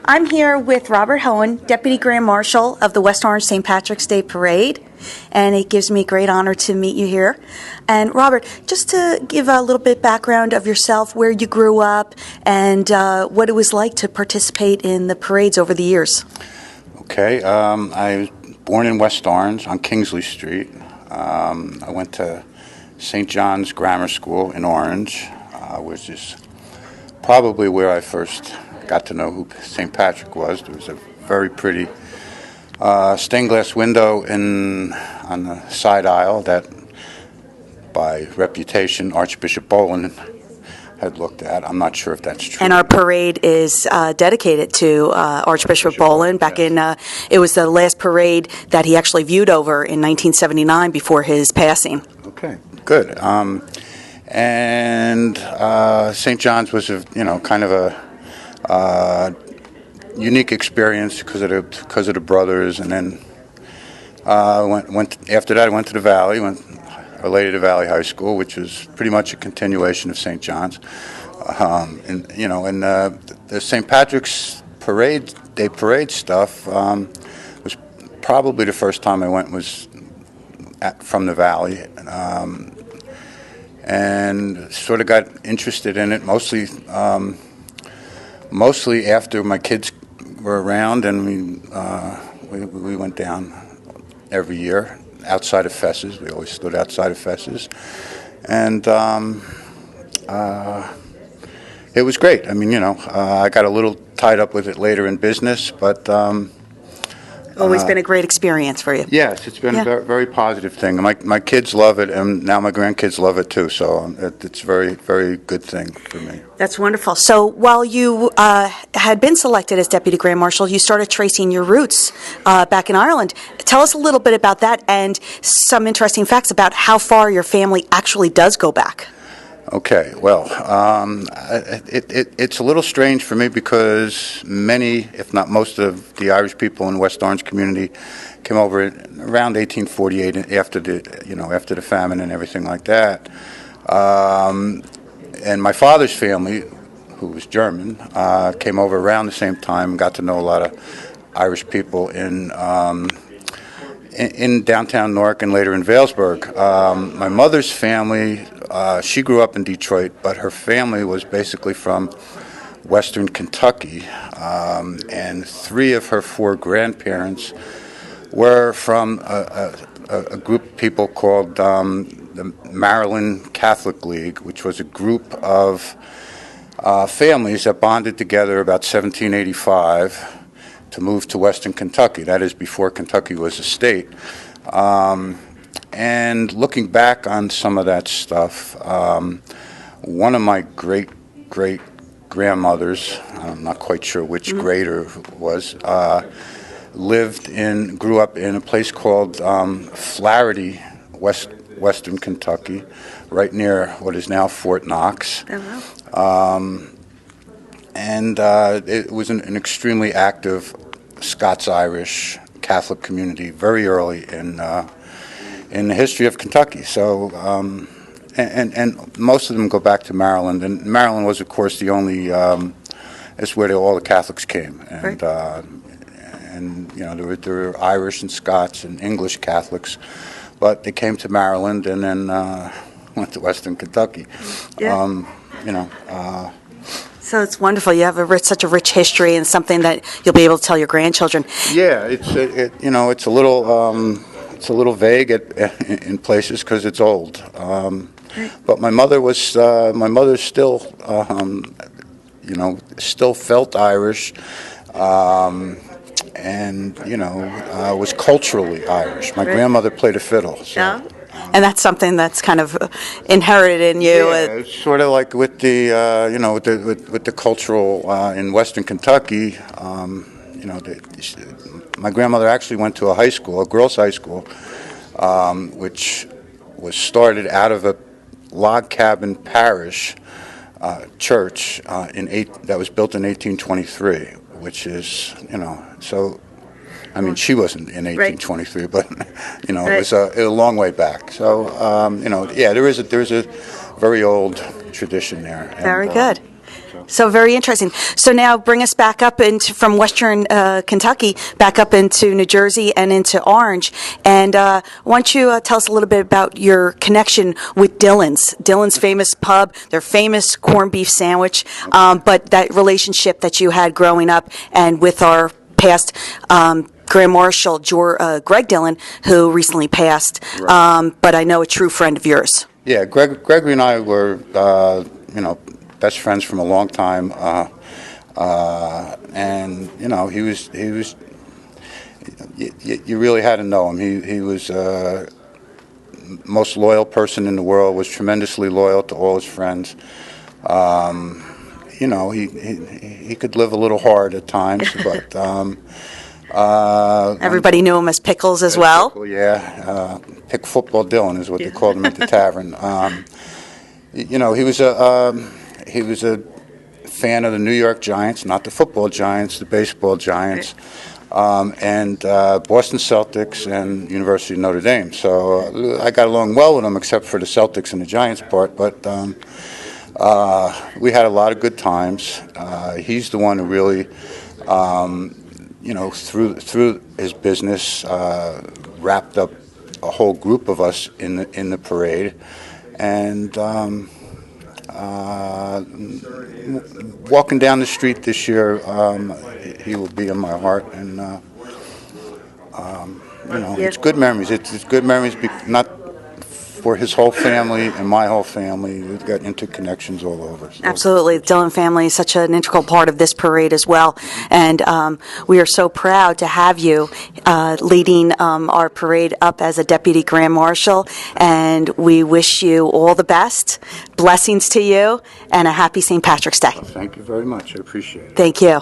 I'm here with Robert Hoehn, Deputy Grand Marshal of the West Orange St. Patrick's Day Parade, and it gives me great honor to meet you here. And Robert, just to give a little bit background of yourself, where you grew up, and what it was like to participate in the parades over the years. Okay, I was born in West Orange on Kingsley Street. I went to St. John's Grammar School in Orange, which is probably where I first got to know who St. Patrick was. There was a very pretty stained glass window on the side aisle that, by reputation, Archbishop Boland had looked at. I'm not sure if that's true. And our parade is dedicated to Archbishop Boland. Back in, it was the last parade that he actually viewed over in 1979 before his passing. Okay, good. And St. John's was kind of a unique experience because of the brothers, and then after that I went to the Valley, related to Valley High School, which was pretty much a continuation of St. John's. The St. Patrick's Day Parade stuff was probably the first time I went from the Valley, and sort of got interested in it mostly after my kids were around, and we went down every year. Outside of Fesses. We always stood outside of Fesses. And it was great. I mean, I got a little tied up with it later in business, but always been a great experience for you. Yes, it's been a very, very positive thing. My kids love it, and now my grandkids love it too, so it's a very, very good thing for me. That's wonderful. So while you had been selected as Deputy Grand Marshal, you started tracing your roots back in Ireland. Tell us a little bit about that and some interesting facts about how far your family actually does go back. Okay, well, it's a little strange for me because many, if not most, of the Irish people in West Orange community came over around 1848 after the famine and everything like that. And my father's family, who was German, came over around the same time. Got to know a lot of Irish people in downtown Newark and later in Vailsburg. My mother's family, she grew up in Detroit, but her family was basically from Western Kentucky, and 3 of her 4 grandparents were from a group of people called the Maryland Catholic League, which was a group of families that bonded together about 1785 to move to Western Kentucky. That is before Kentucky was a state. And looking back on some of that stuff, one of my great-grandmothers, I'm not quite sure which grader it was, grew up in a place called Flaherty, Western Kentucky, right near what is now Fort Knox. And it was an extremely active Scots-Irish Catholic community very early in the history of Kentucky. So, and most of them go back to Maryland. And Maryland was, of course, the only, it's where all the Catholics came. And, right. There were Irish and Scots and English Catholics, but they came to Maryland and then went to Western Kentucky. Yeah. So it's wonderful. You have such a rich history and something that you'll be able to tell your grandchildren. Yeah, it's a little vague in places because it's old. But my mother still still felt Irish, and was culturally Irish. My grandmother played a fiddle. So. Yeah. And that's something that's kind of inherited in you. Yeah, it's sort of like with the with the cultural in Western Kentucky. My grandmother actually went to a girls' high school, which was started out of a log cabin parish church that was built in 1823, which is so. I mean, she wasn't in 1823, but it was a long way back. So there is a very old tradition there. Very good. So very interesting. So now bring us back up from Western Kentucky, back up into New Jersey and into Orange. And why don't you tell us a little bit about your connection with Dylan's famous pub, their famous corned beef sandwich, but that relationship that you had growing up and with our past Grand Marshal Greg Dillon, who recently passed, Right. but I know a true friend of yours. Yeah, Gregory and I were, best friends from a long time, and he was. You really had to know him. He was most loyal person in the world. Was tremendously loyal to all his friends. He could live a little hard at times, but. Everybody knew him as Pickles as well. Pickle, yeah, Pick Football Dylan is what they called him at the tavern. He was a fan of the New York Giants, not the football Giants, the baseball Giants, and Boston Celtics and University of Notre Dame. So I got along well with him, except for the Celtics and the Giants part. But we had a lot of good times. He's the one who really. Through his business, wrapped up a whole group of us in the parade, and walking down the street this year, he will be in my heart, and it's good memories. It's good memories, not for his whole family and my whole family. We've got interconnections all over. So. Absolutely. The Dillon family is such an integral part of this parade as well. And we are so proud to have you leading our parade up as a Deputy Grand Marshal. And we wish you all the best, blessings to you, and a happy St. Patrick's Day. Thank you very much. I appreciate it. Thank you.